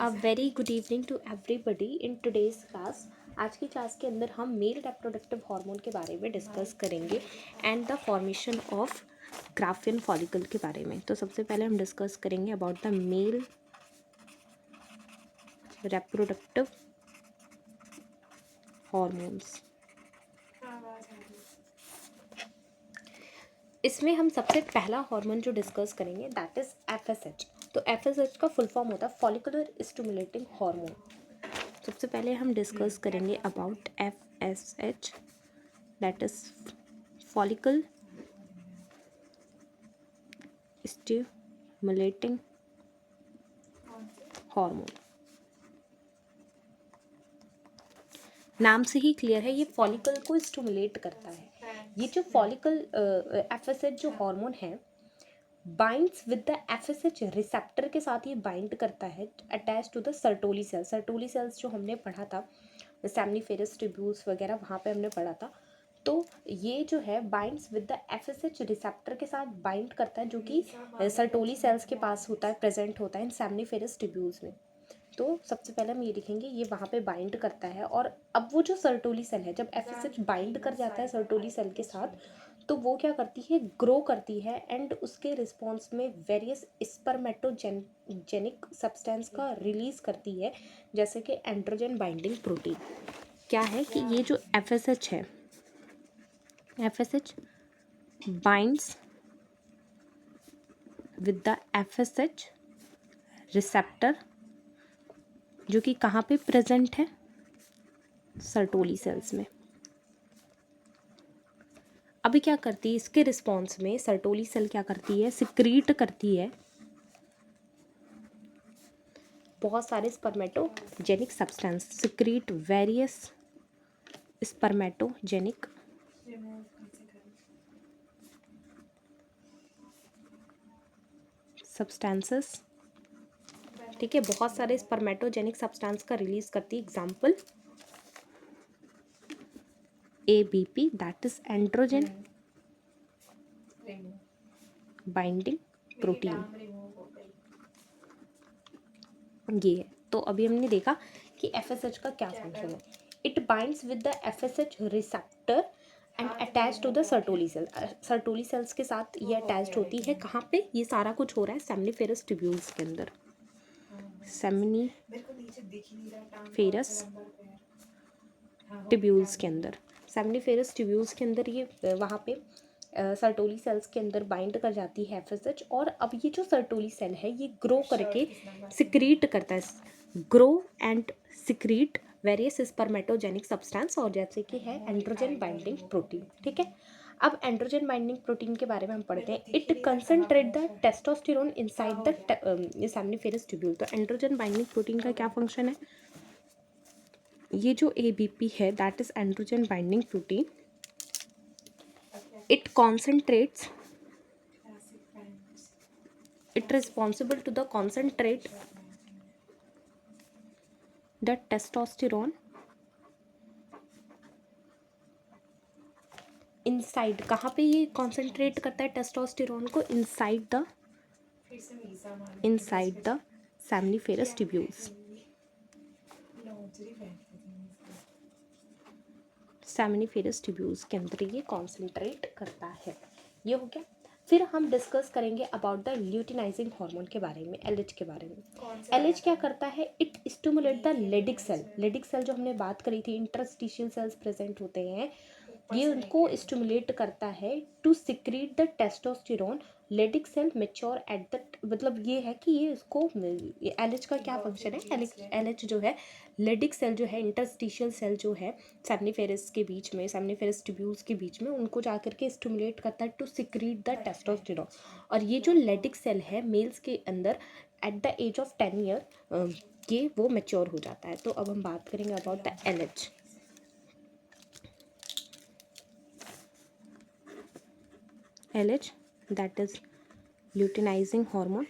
A very good evening to everybody in today's class. आज की class के अंदर हम मेल रिप्रोडक्टिव हार्मोन के बारे में डिस्कस करेंगे and the formation of Graafian follicle के बारे में। तो सबसे पहले हम डिस्कस करेंगे about the male reproductive hormones. इसमें हम सबसे पहला हार्मोन जो डिस्कस करेंगे दैट इज एफएसएच। तो एफएसएच का फुल फॉर्म होता है फॉलिकुलर स्टिमुलेटिंग हार्मोन। सबसे पहले हम डिस्कस करेंगे about FSH that is follicle stimulating hormone. नाम से ही क्लियर है, ये फॉलिकल को स्टिमुलेट करता है। ये जो फॉलिकल एफएसएच जो हार्मोन है binds with the FSH receptor के साथ ये बाइंड करता है attach to the Sertoli cell. Sertoli cells जो हमने पढ़ा था सेमनीफेरस ट्यूब्यूल्स वगैरह वहाँ पे हमने पढ़ा था। तो ये जो है binds with the FSH receptor के साथ बाइंड करता है जो कि सर्टोली सेल्स के पास होता है, प्रेजेंट होता है इन सेमनीफेरस ट्यूब्यूल्स में। तो सबसे पहले हम ये लिखेंगे ये वहाँ पे बाइंड करता है। और अब वो जो सर्टोली सेल है जब एफएसएच बाइंड कर जाता है सर्टोली सेल के साथ तो वो क्या करती है, ग्रो करती है एंड उसके रिस्पॉन्स में वेरियस स्पर्मेटोजेनिक सब्सटेंस का रिलीज करती है, जैसे कि एंड्रोजन बाइंडिंग प्रोटीन। क्या है कि ये जो एफएसएच है, FSH binds with the FSH receptor जो कि कहाँ पे प्रेजेंट है, सर्टोली सेल्स में। अभी क्या करती है, इसके रिस्पॉन्स में सर्टोली सेल क्या करती है, सिक्रीट करती है बहुत सारे स्पर्मेटोजेनिक सब्सटेंस, सिक्रीट वेरियस स्पर्मेटोजेनिक सब्सटेंसेस। ठीक है, बहुत सारे स्पर्मेटोजेनिक सब्सटेंस का रिलीज करती है। Example ABP that is androgen binding protein. ये है। तो अभी हमने देखा कि एफएसएच का क्या फंक्शन है। It binds with the FSH receptor and attach to the Sertoli cell. Sertoli cells के साथ ये अटैच्ड होती है। कहाँ पे ये सारा कुछ हो रहा है, सेमनीफेरस ट्यूब्यूल्स के अंदर। सेमनीफेरस ट्यूब्यूल्स के अंदर, सेमनीफेरस ट्यूब्यूल्स के अंदर ये वहाँ पे सर्टोली सेल्स के अंदर बाइंड कर जाती है एफएसएच। और अब ये जो सर्टोली सेल है ये ग्रो करके सिक्रीट करता है, grow and secrete various spermatogenic substance, और जैसे कि है एंड्रोजन बाइंडिंग प्रोटीन। ठीक है, अब एंड्रोजन बाइंडिंग प्रोटीन के बारे में हम पढ़ते हैं। It concentrate the testosterone inside the seminiferous tubule. तो एंड्रोजन बाइंडिंग प्रोटीन का क्या फंक्शन है, ये जो एबीपी है that is androgen binding protein, it concentrates, it responsible to the concentrate the testosterone inside। कहाँ पे ये concentrate करता है टेस्टोस्टेरोन को, inside the seminiferous tubules। Seminiferous tubules के अंदर ये कॉन्सेंट्रेट करता है। ये हो गया। फिर हम डिस्कस करेंगे अबाउट द ल्यूटिनाइजिंग हार्मोन के बारे में, एलएच के बारे में। एलएच क्या करता है, it stimulate the Leydig cell. Leydig cell जो हमने बात करी थी, इंटरस्टिशियल सेल्स प्रेजेंट होते हैं, ये उनको स्टिमुलेट करता है to secrete the testosterone. Leydig cell mature at the, मतलब ये है कि ये इसको एलएच का क्या फंक्शन है, एलएच जो है लेडिक सेल जो है, इंटरस्टिशियल सेल जो है सेमनीफेरस के बीच में, सेमनीफेरस ट्यूब्यूल्स के बीच में, उनको जाकर के स्टिमुलेट करता है टू सिक्रीट द टेस्टोस्टेरोन। और ये जो लेडिक सेल है मेल्स के अंदर at the age of 10 year ये वो मेच्योर हो जाता है। तो अब हम बात करेंगे about the LH. LH that is luteinizing hormone।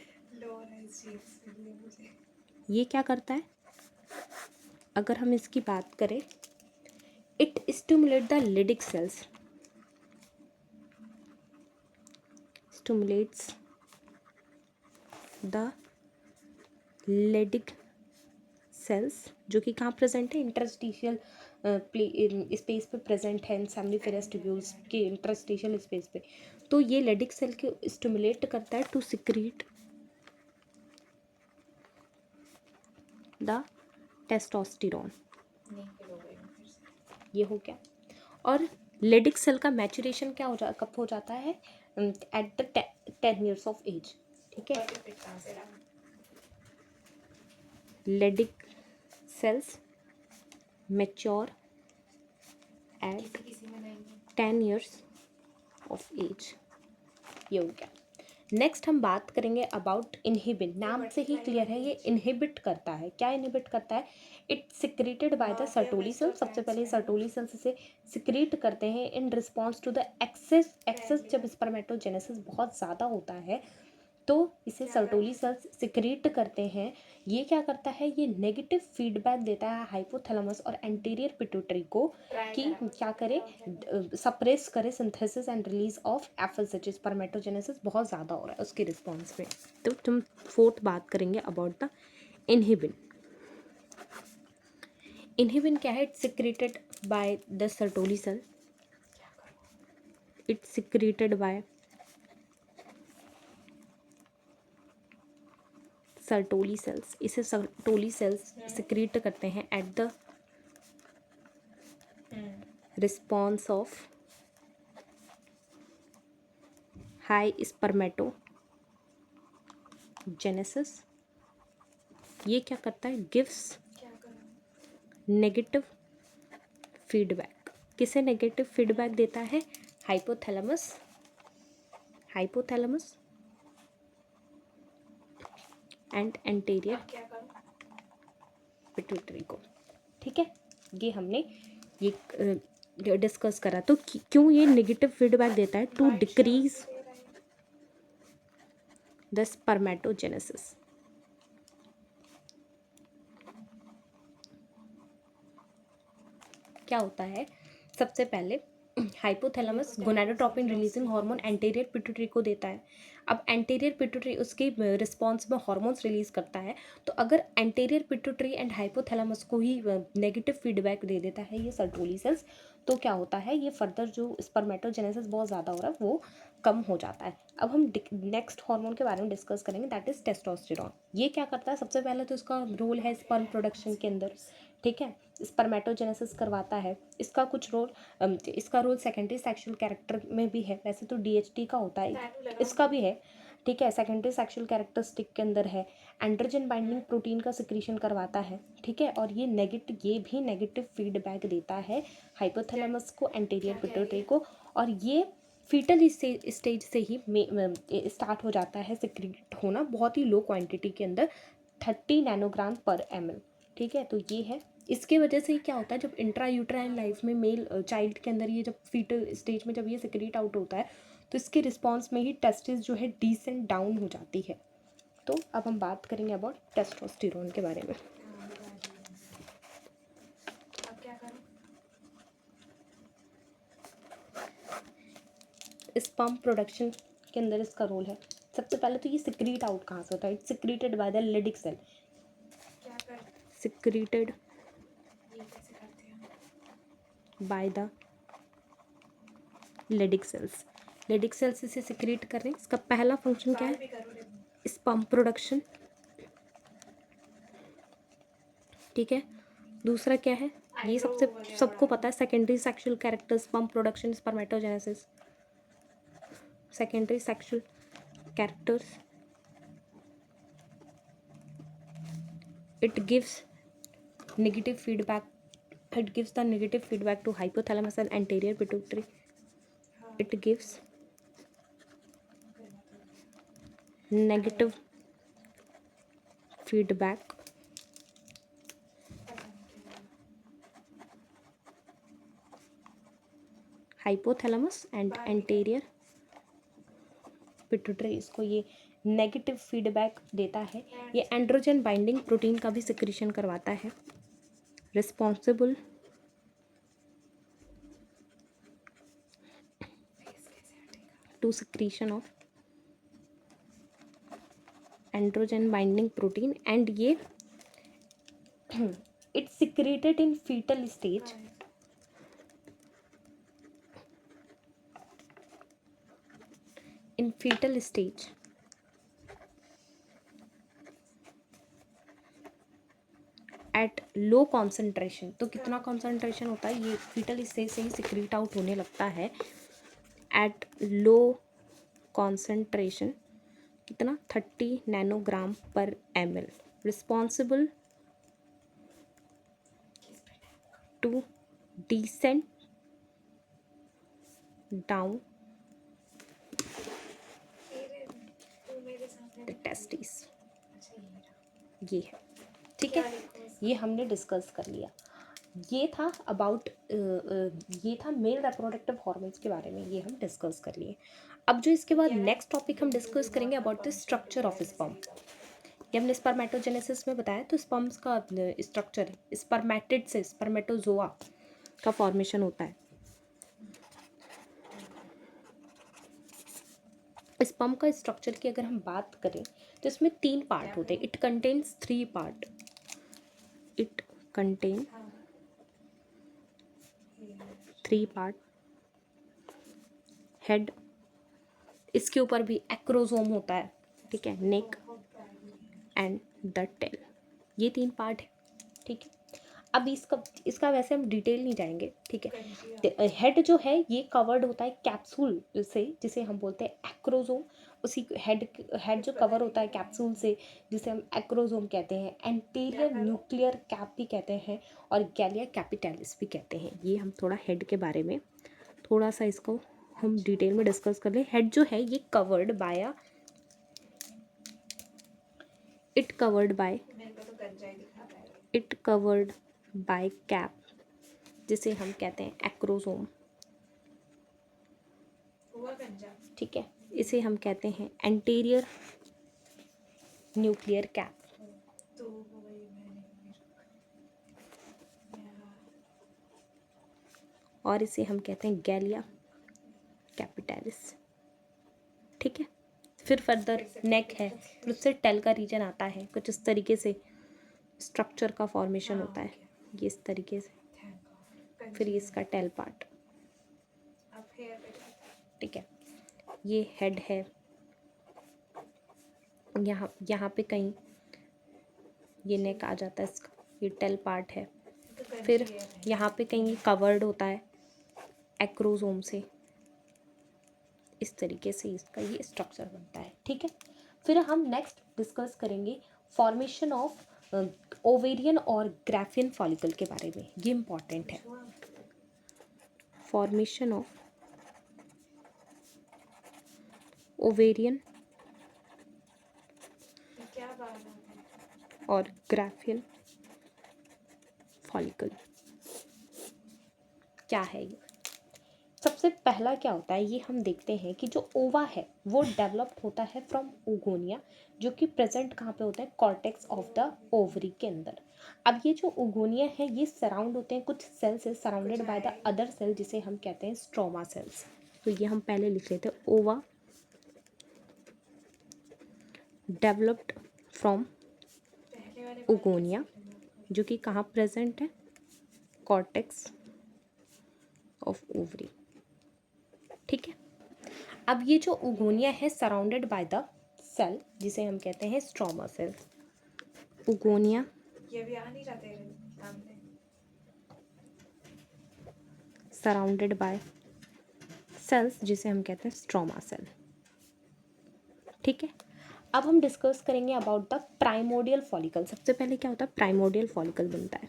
ये क्या करता है, अगर हम इसकी बात करें, it stimulate the Leydig sales, stimulates the Leydig cells जो कि कहाँ प्रेजेंट है, इंटरस्टिशियल स्पेस पे प्रेजेंट है, सेमिनिफेरस ट्यूब्यूल्स के इंटरस्टिशियल स्पेस पे। तो ये लेडिक सेल को स्टिमुलेट करता है टू सिक्रीट द टेस्टोस्टेरोन। ये हो गया। और लेडिक सेल का मैचुरेशन क्या कब हो जाता है, at the 10 years of age. ठीक है, Leydig cells mature at 10 years of age. ये हो गया। नेक्स्ट हम बात करेंगे अबाउट इनहिबिन। नाम से ही क्लियर है, ये इनहिबिट करता है। क्या इनहिबिट करता है, it secreted by the Sertoli cell. सबसे पहले सर्टोली सेल्स इसे सिक्रेट करते हैं in response to the excess जब स्पर्मेटोजेनेसिस बहुत ज़्यादा होता है तो इसे सर्टोली सेल्स सिक्रेट करते हैं। ये क्या करता है, ये नेगेटिव फीडबैक देता है हाइपोथैलेमस और एंटीरियर पिट्यूटरी को कि क्या करे, सप्रेस करे synthesis and release of FSH. Spermatogenesis बहुत ज़्यादा हो रहा है उसके रिस्पॉन्स में। तो तुम फोर्थ बात करेंगे अबाउट द इनहिबिन। इनहिबिन क्या है, it's secreted by the Sertoli cell, it's secreted by Sertoli cells. इसे सर्टोली सेल्स सिक्रीट करते हैं at the response of high spermatogenesis. ये क्या करता है, गिव्स नेगेटिव फीडबैक। किसे नेगेटिव फीडबैक देता है, हाइपोथैलेमस एंड एंटीरियर पिट्यूटरी को। ठीक है, ये हमने ये डिस्कस करा। तो क्यों ये नेगेटिव फीडबैक देता है, टू डिक्रीज द स्पर्मेटोजेनेसिस। क्या होता है, सबसे पहले hypothalamus gonadotropin releasing hormone anterior pituitary को देता है। अब एंटीरियर पिट्यूटरी उसके रिस्पॉन्स में हार्मोन्स रिलीज करता है। तो अगर एंटीरियर पिट्यूटरी एंड हाइपोथैलेमस को ही नेगेटिव फीडबैक दे देता है ये सर्टोली सेल्स, तो क्या होता है, ये फर्दर जो स्पर्मेटोजेनेसिस बहुत ज़्यादा हो रहा है वो कम हो जाता है। अब हम नेक्स्ट हार्मोन के बारे में डिस्कस करेंगे, दैट इज टेस्टोस्टेरोन। ये क्या करता है, सबसे पहले तो इसका रोल है स्पर्म प्रोडक्शन के अंदर। ठीक है, स्पर्मेटोजेनेसिस करवाता है। इसका कुछ रोल इसका रोल सेकेंडरी सेक्सुअल कैरेक्टर में भी है। वैसे तो डीएचटी का होता है, इसका भी है। ठीक है, सेकेंडरी सेक्सुअल कैरेक्टरिस्टिक के अंदर है। एंड्रोजन बाइंडिंग प्रोटीन का सिक्रीशन करवाता है। ठीक है, और ये भी नेगेटिव फीडबैक देता है हाइपोथैलेमस को, एंटीरियर पिट्यूटरी को। और ये फीटल स्टेज से ही स्टार्ट हो जाता है सिक्रीट होना, बहुत ही लो क्वांटिटी के अंदर, 30 नैनोग्राम पर ml। ठीक है, तो ये है। इसके वजह से क्या होता है, जब इंट्रा यूट्राइन लाइफ में मेल चाइल्ड के अंदर ये जब फीटल स्टेज में जब ये सिक्रीट आउट होता है तो इसके रिस्पॉन्स में ही टेस्टिस जो है डिसेंट डाउन हो जाती है। तो अब हम बात करेंगे अबाउट टेस्टोस्टेरोन के बारे में। स्पर्म प्रोडक्शन के अंदर इसका रोल है। सबसे पहले तो ये सिक्रीट आउट कहाँ से होता है, it's secreted by the Leydig cell. Secreted by the Leydig cells. Leydig cells इसे सिक्रीट कर रहे हैं। इसका पहला फंक्शन क्या है, स्पर्म प्रोडक्शन। ठीक है, दूसरा क्या है, ये सबको पता है, secondary sexual character, sperm production, spermatogenesis. Secondary sexual characters, it gives negative feedback to hypothalamus and anterior pituitary. It gives negative feedback hypothalamus and anterior pituitary। इसको ये नेगेटिव फीडबैक देता है। ये एंड्रोजन बाइंडिंग प्रोटीन का भी secretion करवाता है, responsible to secretion of androgen binding protein. And ये It's secreted in fetal stage. In fetal stage, at low concentration. तो कितना कॉन्सेंट्रेशन होता है, ये फीटल स्टेज से ही सिक्रीट आउट होने लगता है. एट लो कॉन्सेंट्रेशन, कितना, 30 नैनोग्राम पर ml. Responsible to descend down the testis. ये है, ठीक है, ये हमने डिस्कस कर लिया. ये था अबाउट ये था मेल रिप्रोडक्टिव हॉर्मोन्स के बारे में, ये हम डिस्कस कर लिए. अब जो इसके बाद नेक्स्ट टॉपिक हम डिस्कस करेंगे about the structure of sperm. ये हमने स्पर्मेटोजेनेसिस में बताया, तो स्पर्म्स का स्ट्रक्चर स्पर्मेटिड से स्पर्मेटोजोआ का फॉर्मेशन होता है. स्पर्म का स्ट्रक्चर की अगर हम बात करें तो इसमें 3 पार्ट होते हैं. It contains 3 part. It contain 3 part. Head, इसके ऊपर भी एक्रोसोम होता है, ठीक है, नेक एंड द टेल. ये 3 पार्ट है, ठीक है. अब इसका वैसे हम डिटेल नहीं जाएंगे, ठीक है. हेड जो है ये कवर्ड होता है कैप्सूल से, जिसे हम बोलते हैं एक्रोसोम. उसी हेड जो कवर होता है कैप्सूल से, जिसे हम एक्रोसोम कहते हैं. एंटीरियर न्यूक्लियर कैप भी कहते हैं और गैलिया कैपिटैलिस भी कहते हैं. ये हम थोड़ा हेड के बारे में थोड़ा सा इसको हम डिटेल में डिस्कस कर ले. हेड जो है ये covered by it covered by cap, जिसे हम कहते हैं एक्रोसोम, ठीक है. इसे हम कहते हैं एंटीरियर न्यूक्लियर कैप. और इसे हम कहते हैं गैलिया कैपिटैलिस, ठीक है. फिर फर्दर नेक है, फिर उससे टेल का रीजन आता है. कुछ इस तरीके से स्ट्रक्चर का फॉर्मेशन होता है, ये इस तरीके से. फिर ये इसका टेल पार्ट, ठीक है. ये हेड है, यहाँ पे कहीं ये नेक आ जाता है इसका, ये टेल पार्ट है. फिर यहाँ पे कहीं कवर्ड होता है एक्रोसोम से. इस तरीके से इसका ये स्ट्रक्चर बनता है, ठीक है. फिर हम नेक्स्ट डिस्कस करेंगे फॉर्मेशन ऑफ ओवेरियन और ग्राफियन फॉलिकल के बारे में. ये इम्पॉर्टेंट है. फॉर्मेशन ऑफ ओवेरियन और ग्राफियन फॉलिकल क्या है ये. सबसे पहला क्या होता है ये हम देखते हैं कि जो ओवा है वो डेवलप होता है फ्रॉम ओगोनिया, जो कि प्रेजेंट कहाँ पे होता है, कॉर्टेक्स ऑफ द ओवरी के अंदर. अब ये जो ओगोनिया है ये सराउंड होते हैं कुछ सेल से, surrounded by the other cell, जिसे हम कहते हैं स्ट्रोमा सेल्स. तो ये हम पहले लिख लेते हैं, ओवा डेवलप्ड फ्रॉम ओगोनिया, जो कि कहाँ प्रेजेंट है, कॉर्टेक्स ऑफ ओवरी, ठीक है. अब ये जो ओगोनिया है सराउंडेड बाय द सेल, जिसे हम कहते हैं stroma cell. Oogonia surrounded by cells, जिसे हम कहते हैं स्ट्रोमा सेल, ठीक है. अब हम डिस्कस करेंगे अबाउट द प्राइमोडियल फॉलिकल. सबसे पहले क्या होता है, प्राइमोडियल फॉलिकल बनता है.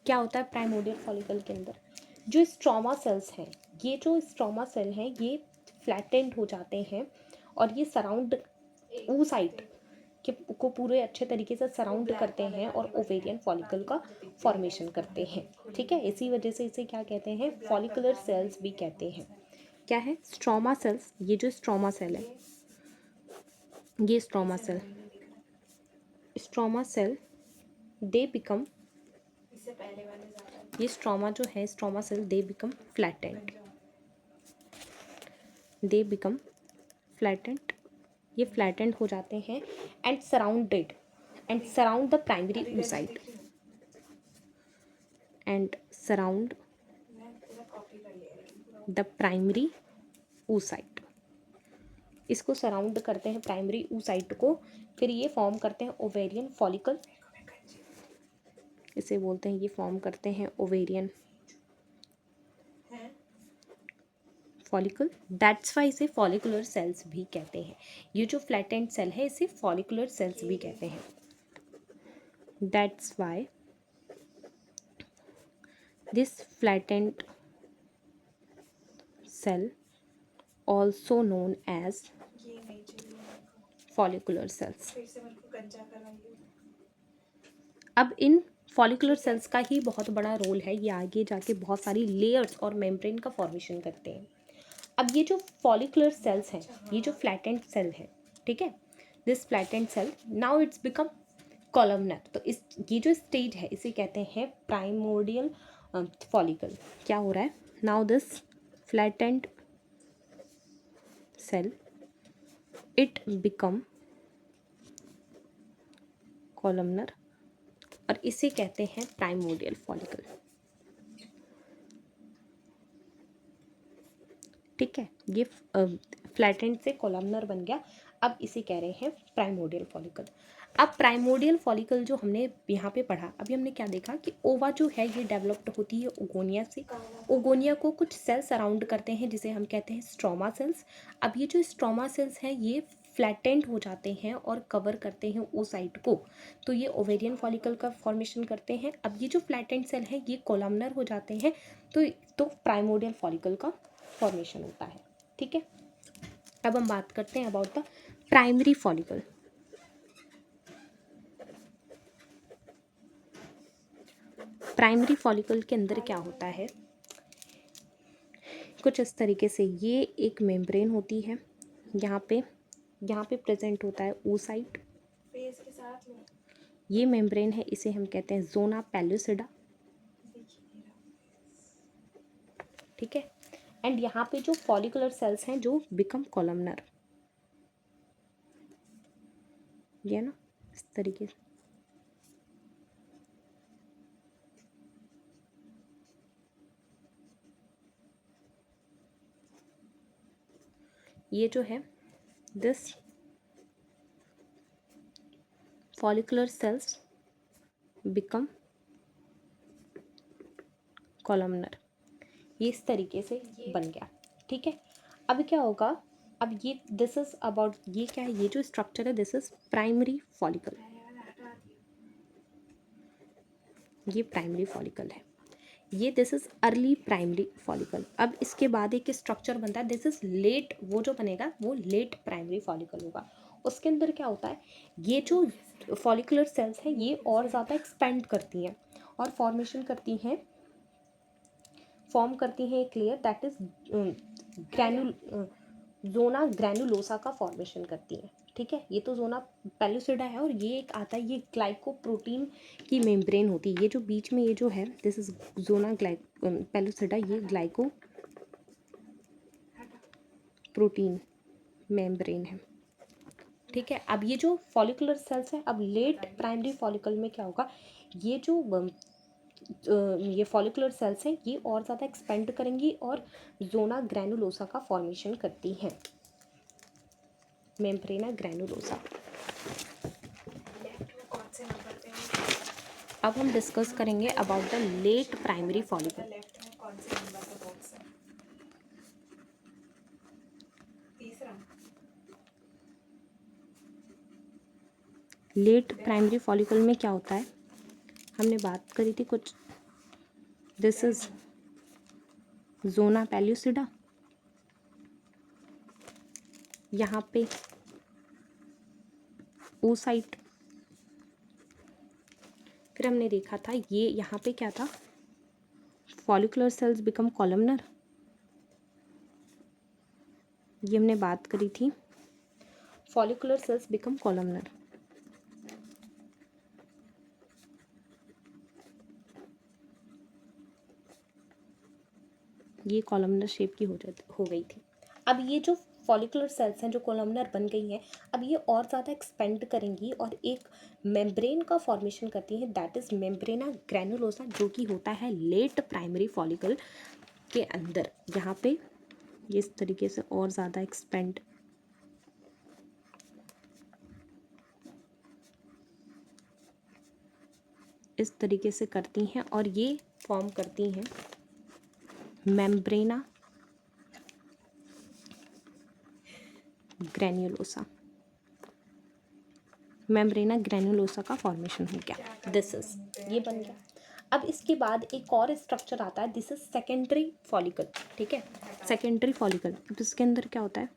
क्या होता है प्राइमोडियल फॉलिकल के अंदर, जो स्ट्रोमा सेल्स हैं, ये जो स्ट्रोमा सेल हैं ये फ्लैटेंड हो जाते हैं और ये सराउंड oocyte को पूरे अच्छे तरीके से सराउंड करते हैं और ओवेरियन फॉलिकल का फॉर्मेशन करते हैं, ठीक है. इसी वजह से इसे क्या कहते हैं, फॉलिकुलर सेल्स भी कहते हैं. क्या है, स्ट्रोमा सेल्स. ये जो स्ट्रोमा सेल है, ये स्ट्रोमा सेल दे बिकम, ये स्ट्रोमा जो है stroma cell they become flattened ये फ्लैटेंड हो जाते हैं and surround the primary oocyte and surround the primary oocyte। इसको सराउंड करते हैं प्राइमरी oocyte को, फिर ये फॉर्म करते हैं ओवेरियन फॉलिकल, इसे बोलते हैं, ये फॉर्म करते हैं ओवेरियन फॉलिकल। दैट्स वाई इसे फॉलिकुलर सेल्स भी कहते हैं। ये जो फ्लैटेंड सेल है इसे फॉलिकुलर सेल्स भी कहते हैं। That's why this flattened cell also known as follicular cells. अब इन फॉलिकुलर सेल्स का ही बहुत बड़ा रोल है, ये आगे जाके बहुत सारी लेयर्स और मेम्ब्रेन का फॉर्मेशन करते हैं। अब ये जो फॉलिकुलर सेल्स हैं, ये जो फ्लैटेंड सेल है, ठीक है, this flattened cell now it's become columnar. तो इस ये जो स्टेज है इसे कहते हैं प्राइमोर्डियल फॉलिकल। क्या हो रहा है, now this flattened cell it become columnar और इसे कहते हैं प्राइमोर्डियल फॉलिकल। ठीक है, ये फ्लैटेंड से कॉलमनर बन गया, अब इसे कह रहे हैं प्राइमोर्डियल फॉलिकल। अब प्राइमोर्डियल फॉलिकल जो हमने यहाँ पे पढ़ा, अभी हमने क्या देखा कि ओवा जो है ये डेवलप्ड होती है ओगोनिया से। ओगोनिया को कुछ सेल्स सराउंड करते हैं जिसे हम कहते हैं स्ट्रोमा सेल्स। अब ये जो स्ट्रोमा सेल्स हैं ये फ्लैटेंड हो जाते हैं और कवर करते हैं oocyte को, तो ये ओवेरियन फॉलिकल का फॉर्मेशन करते हैं। अब ये जो फ्लैटेंड सेल है ये कोलमनर हो जाते हैं, तो प्राइमोर्डियल फॉलिकल का फॉर्मेशन होता है। ठीक है, अब हम बात करते हैं about the primary follicle. Primary follicle के अंदर क्या होता है, कुछ इस तरीके से, ये एक मेम्ब्रेन होती है, यहाँ पे प्रेजेंट होता है oocyte। ये मेम्ब्रेन है, इसे हम कहते हैं जोना पेलुसिडा। ठीक है, एंड यहाँ पे जो फॉलिकुलर सेल्स हैं जो बिकम कॉलमनर, ये ना इस तरीके से। ये जो है this follicular sales become columnar, ये इस तरीके से बन गया। ठीक है, अब क्या होगा, अब ये दिस इज अबाउट, ये क्या है, ये जो स्ट्रक्चर है दिस इज प्राइमरी फॉलिकल, ये प्राइमरी फॉलिकल है, ये this is early primary follicle. अब इसके बाद एक स्ट्रक्चर बनता है, दिस इज लेट, वो जो बनेगा वो लेट प्राइमरी फॉलिकल होगा। उसके अंदर क्या होता है, ये जो फॉलिकुलर सेल्स हैं ये और ज़्यादा एक्सपेंड करती हैं और फॉर्म करती हैं एक layer that is zona granulosa का फॉर्मेशन करती है। ठीक है, ये तो जोना पेलुसिडा है और ये एक आता है, ये ग्लाइकोप्रोटीन की मेम्ब्रेन होती है। ये जो बीच में ये जो है दिस इज जोना पेलुसिडा, ये ग्लाइको प्रोटीन मेम्ब्रेन है। ठीक है, अब ये जो फॉलिकुलर सेल्स है, अब लेट प्राइमरी फॉलिकल में क्या होगा, ये जो ये फॉलिकुलर सेल्स हैं ये और ज़्यादा एक्सपेंड करेंगी और जोना ग्रैनुलोसा का फॉर्मेशन करती हैं, मेम्ब्रेना ग्रैनुलोसा। अब हम डिस्कस करेंगे about the late primary follicle. Late primary follicle में क्या होता है, हमने बात करी थी कुछ, दिस इज जोना पेलुसिडा, यहाँ पे oocyte, फिर हमने देखा था ये यहाँ पे क्या था, फॉलिकुलर सेल्स बिकम कॉलमनर, ये हमने बात करी थी, फॉलिकुलर सेल्स बिकम कॉलमनर। ये कॉलमनर शेप की हो गई थी। अब ये जो फॉलिकुलर सेल्स हैं जो कोलमनर बन गई हैं, अब ये और ज़्यादा एक्सपेंड करेंगी और एक मेम्ब्रेन का फॉर्मेशन करती हैं, दैट इज़ मेम्ब्रेना ग्रैनुलोसा, जो कि होता है लेट प्राइमरी फॉलिकल के अंदर। यहाँ पे ये इस तरीके से और ज़्यादा एक्सपेंड इस तरीके से करती हैं और ये फॉर्म करती हैं मेम्ब्रेना ग्रैन्युलोसा। मेम्ब्रेना ग्रैन्युलोसा का फॉर्मेशन हो गया, दिस इज, ये बन गया। अब इसके बाद एक और स्ट्रक्चर आता है, दिस इज सेकेंडरी फॉलिकल, ठीक है, सेकेंडरी फॉलिकल। अब इसके अंदर क्या होता है,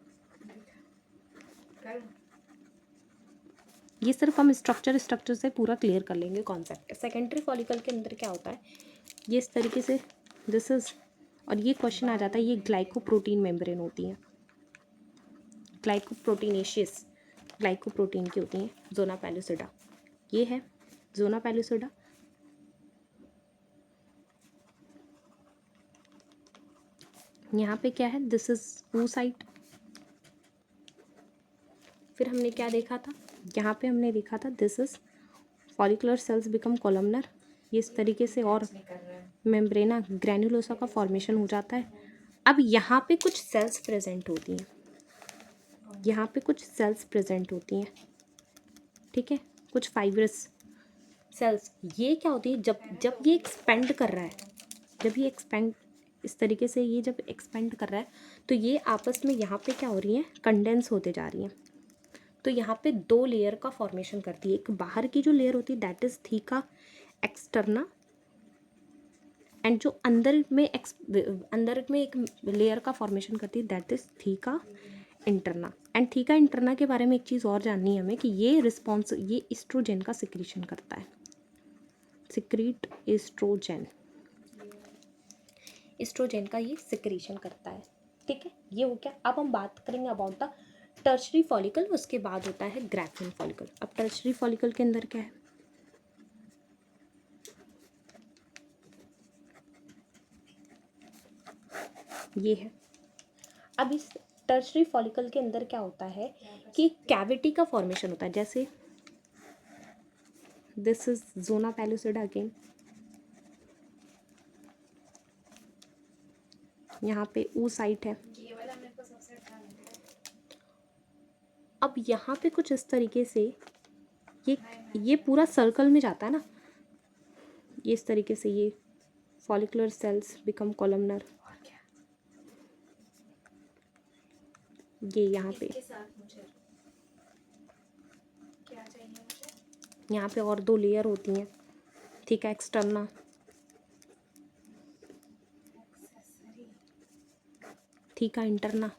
ये सिर्फ हम स्ट्रक्चर से पूरा क्लियर कर लेंगे कॉन्सेप्ट। सेकेंडरी फॉलिकल के अंदर क्या होता है, ये इस तरीके से, दिस इज, और ये क्वेश्चन आ जाता है, ये ग्लाइकोप्रोटीन मेम्ब्रेन होती है, ग्लाइकोप्रोटीनेशियस ग्लाइकोप्रोटीन की होती हैं, जोना पैलुसिडा, ये है जोना पैलुसिडा। यहाँ पे क्या है, दिस इज oocyte। फिर हमने क्या देखा था, यहाँ पे हमने देखा था this is follicular sales become columnar, ये इस तरीके से, और मेम्ब्रेना ग्रैन्युलोसा का फॉर्मेशन हो जाता है। अब यहाँ पे कुछ सेल्स प्रेजेंट होती हैं, यहाँ पे कुछ सेल्स प्रेजेंट होती हैं, ठीक है, कुछ फाइब्रस सेल्स। ये क्या होती है, जब ये एक्सपेंड कर रहा है, जब ये एक्सपेंड इस तरीके से, ये जब एक्सपेंड कर रहा है तो ये आपस में यहाँ पे क्या हो रही हैं, कंडेंस होते जा रही हैं। तो यहाँ पे दो लेयर का फॉर्मेशन करती है, एक बाहर की जो लेयर होती है that is theca externa, and जो अंदर में एक लेयर का फॉर्मेशन करती है that is theca interna. And theca interna के बारे में एक चीज़ और जाननी है हमें कि ये एस्ट्रोजन का सिक्रीशन करता है, सिक्रीट एस्ट्रोजन का ये सिक्रीशन करता है, ठीक है, ये हो गया। अब हम बात करेंगे अबाउट द टर्शरी फॉलिकल, उसके बाद होता है ग्राफिन फॉलिकल। अब टर्शरी फॉलिकल के अंदर क्या है, ये है। अब इस टर्शरी फॉलिकल के अंदर क्या होता है कि कैविटी का फॉर्मेशन होता है, जैसे दिस इज जोना पैलुसिडा अगेन, यहाँ पे oocyte है। अब यहाँ पे कुछ इस तरीके से ये पूरा सर्कल में जाता है ना, ये इस तरीके से, ये फॉलिकुलर सेल्स बिकम कॉलमनर, ये यहाँ पे और दो लेयर होती हैं, theca externa, theca interna,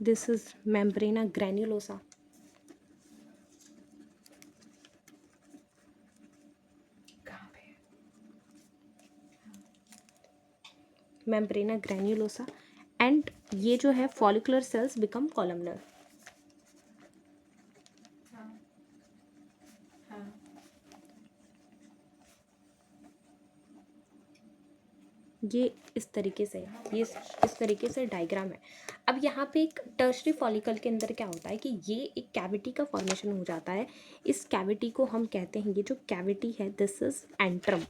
this is मेम्ब्रेना granulosa, मेम्ब्रेना granulosa, and ये जो है फॉलिकुलर सेल्स बिकम कॉलमनर। ये इस तरीके से, ये इस तरीके से डायग्राम है। अब यहाँ पे एक टर्शरी फॉलिकल के अंदर क्या होता है कि ये एक कैविटी का फॉर्मेशन हो जाता है, इस कैविटी को हम कहते हैं, ये जो कैविटी है दिस इज एंट्रम,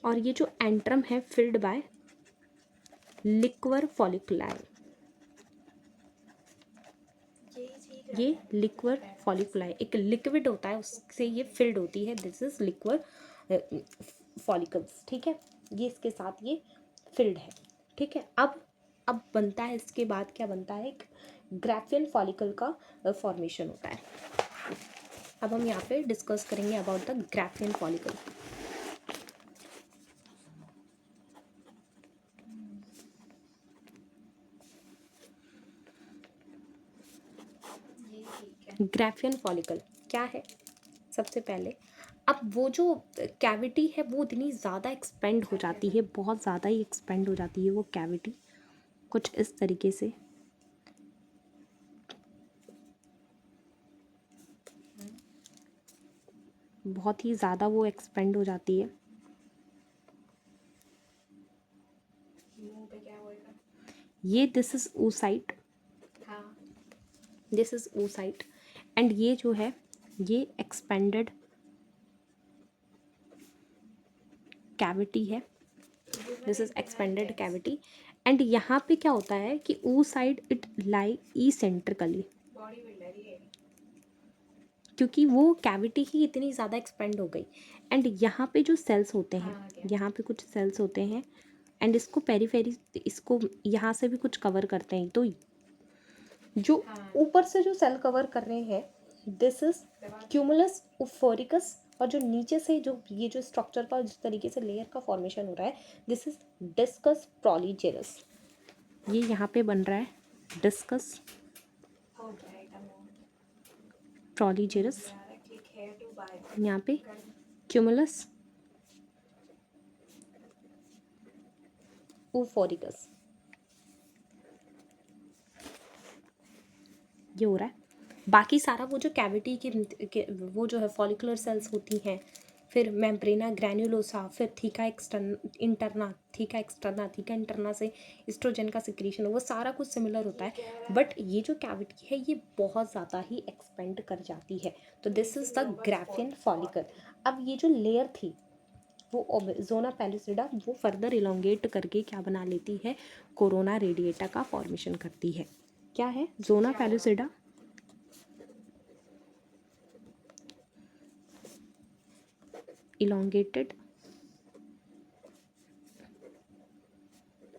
और ये जो एंट्रम है फिल्ड बाय लिक्वर फॉलिकुलाई, ये लिक्वर फॉलिकुलाई एक लिक्विड होता है, उससे ये फिल्ड होती है, दिस इज लिक्वर फॉलिकल्स, ठीक है, ये इसके साथ ये फिल्ड है, ठीक है। अब बनता है, इसके बाद क्या बनता है, एक ग्राफियन फॉलिकल का फॉर्मेशन होता है। अब हम यहाँ पे डिस्कस करेंगे about the Graafian follicle. Graafian follicle क्या है, सबसे पहले अब वो जो कैविटी है वो इतनी ज़्यादा एक्सपेंड हो जाती है, बहुत ज़्यादा ही एक्सपेंड हो जाती है वो कैविटी, कुछ इस तरीके से, बहुत ही ज़्यादा वो एक्सपेंड हो जाती है। मुंह पे क्या होएगा? ये दिस इज oocyte, हाँ दिस इज oocyte एंड ये जो है ये एक्सपेंडेड कैविटी है, this is expanded cavity and यहाँ पे क्या होता है कि oocyte it lie eccentrically, body builder ही है। क्योंकि वो कैविटी ही इतनी ज़्यादा एक्सपेंड हो गई एंड यहाँ पे जो सेल्स होते हैं, हाँ, क्या? यहाँ पे कुछ सेल्स होते हैं एंड इसको पेरीफेरी, इसको यहाँ से भी कुछ कवर करते हैं, तो जो हाँ। ऊपर से जो सेल कवर कर रहे हैं दिस इज क्यूमुलस ओफोरिकस, और जो नीचे से जो ये जो स्ट्रक्चर का जिस तरीके से लेयर का फॉर्मेशन हो रहा है दिस इज डिस्कस प्रोलीजेरस, ये यहाँ पे बन रहा है डिस्कस हो गया आइटम वो। प्रोलीजेरस, यार क्लिक हेयर टू बाय। यहाँ पे क्यूमुलस ओफोरिकस, ये हो रहा है। बाकी सारा वो जो कैविटी के वो जो है फॉलिकुलर सेल्स होती हैं, फिर मेम्ब्रेना ग्रैन्युलोसा, फिर theca interna, theca externa, theca interna से एस्ट्रोजन का सिक्रीशन, वो सारा कुछ सिमिलर होता है बट ये जो कैविटी है ये बहुत ज़्यादा ही एक्सपेंड कर जाती है, तो this is the Graafian follicle. अब ये जो लेयर थी वो जोना पैलिसिडा वो फर्दर इलोंगेट करके क्या बना लेती है, कोरोना रेडिएटा का फॉर्मेशन करती है। क्या है जोना पैलिसिडा, elongated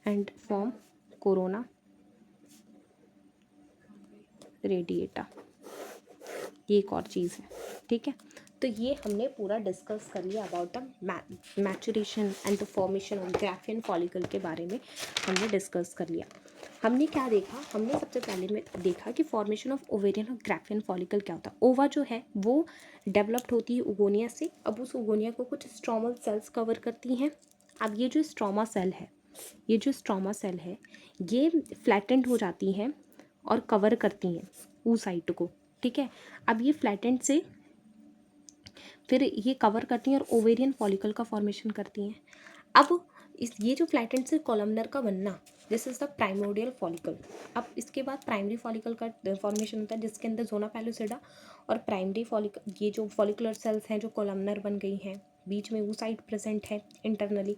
and form corona radiata, ये एक और चीज़ है। ठीक है, तो ये हमने पूरा डिस्कस कर लिया about the maturation and the formation of Graafian follicle के बारे में हमने डिस्कस कर लिया। हमने क्या देखा, हमने सबसे पहले में देखा कि फॉर्मेशन ऑफ ओवेरियन और ग्राफियन फॉलिकल क्या होता है। ओवा जो है वो डेवलप्ड होती है उगोनिया से, अब उस उगोनिया को कुछ स्ट्रोमल सेल्स कवर करती हैं। अब ये जो स्ट्रोमा सेल है, ये जो स्ट्रोमा सेल है ये फ्लैटेंड हो जाती हैं और कवर करती हैं oocyte को। ठीक है, अब ये फ्लैटेंड से फिर ये कवर करती हैं और ओवेरियन फॉलिकल का फॉर्मेशन करती हैं। अब इस ये जो फ्लैटेंड से कॉलमनर का बनना this is the primordial follicle. अब इसके बाद प्राइमरी फॉलिकल का फॉर्मेशन होता है जिसके अंदर जोना पैलुसिडा और प्राइमरी फॉलिकल, ये जो फॉलिकुलर सेल्स हैं जो कॉलमनर बन गई हैं, बीच में oocyte प्रेजेंट है इंटरनली।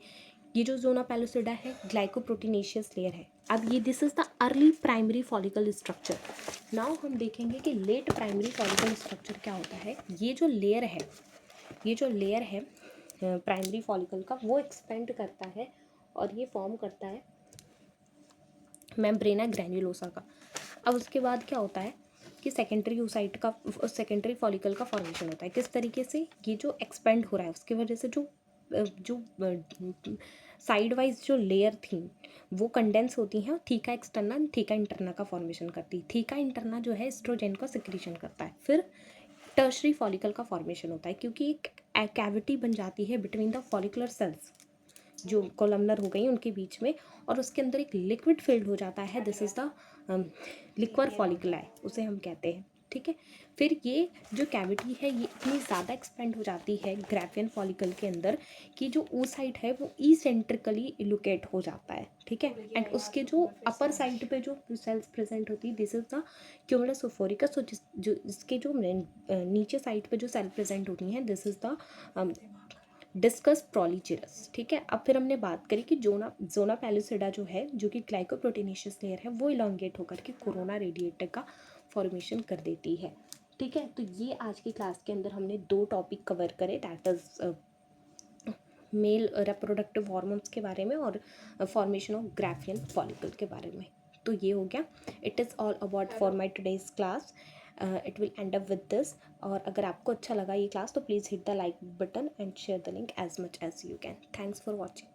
ये जो जोना पैलुसिडा है ग्लाइकोप्रोटीनेशियस लेयर है। अब ये this is the early primary follicle structure. Now हम देखेंगे कि लेट प्राइमरी फॉलिकल स्ट्रक्चर क्या होता है। ये जो लेयर है, ये जो लेयर है प्राइमरी फॉलिकल का वो एक्सपेंड करता है और ये फॉर्म करता है मेम्ब्रेना ग्रैन्युलोसा का। अब उसके बाद क्या होता है कि सेकेंडरी oocyte का, सेकेंडरी फॉलिकल का फॉर्मेशन होता है। किस तरीके से, ये जो एक्सपेंड हो रहा है उसकी वजह से जो साइड वाइज जो लेयर थी वो कंडेंस होती हैं और थीका एक्सटर्ना थीका इंटरना का फॉर्मेशन करती है। थीका इंटरना जो है एस्ट्रोजन का सिक्रीशन करता है। फिर टर्शरी फॉलिकल का फॉर्मेशन होता है क्योंकि एक कैविटी बन जाती है बिटवीन द फॉलिकुलर सेल्स जो कॉलमनर हो गई उनके बीच में, और उसके अंदर एक लिक्विड फिल्ड हो जाता है, दिस इज़ द लिक्वर फॉलिकुलाई उसे हम कहते हैं। ठीक है, फिर ये जो कैविटी है ये इतनी ज़्यादा एक्सपेंड हो जाती है ग्राफियन फॉलिकल के अंदर कि जो oocyte है वो इसेंट्रिकली लोकेट हो जाता है। ठीक है, एंड उसके जो अपर साइड पे जो सेल्स प्रेजेंट होती है दिस इज द क्यूमुलस ओफोरिकस, जो इसके जो नीचे साइड पे जो सेल प्रेजेंट होती हैं दिस इज द डिस्कस प्रोलीजेरस। ठीक है, अब फिर हमने बात करी कि जोना पैलिसिडा जो है जो कि ग्लाइकोप्रोटीनेशियस लेयर है वो इलोंगेट होकर के कोरोना रेडिएटर का फॉर्मेशन कर देती है। ठीक है, तो ये आज की क्लास के अंदर हमने 2 टॉपिक कवर करे, that is male reproductive hormones के बारे में और फॉर्मेशन ऑफ ग्राफियन फॉलिकल के बारे में। तो ये हो गया, it is all about for my today's class, it will end up with this. और अगर आपको अच्छा लगा ये क्लास तो please hit the like button and share the link as much as you can. Thanks for watching.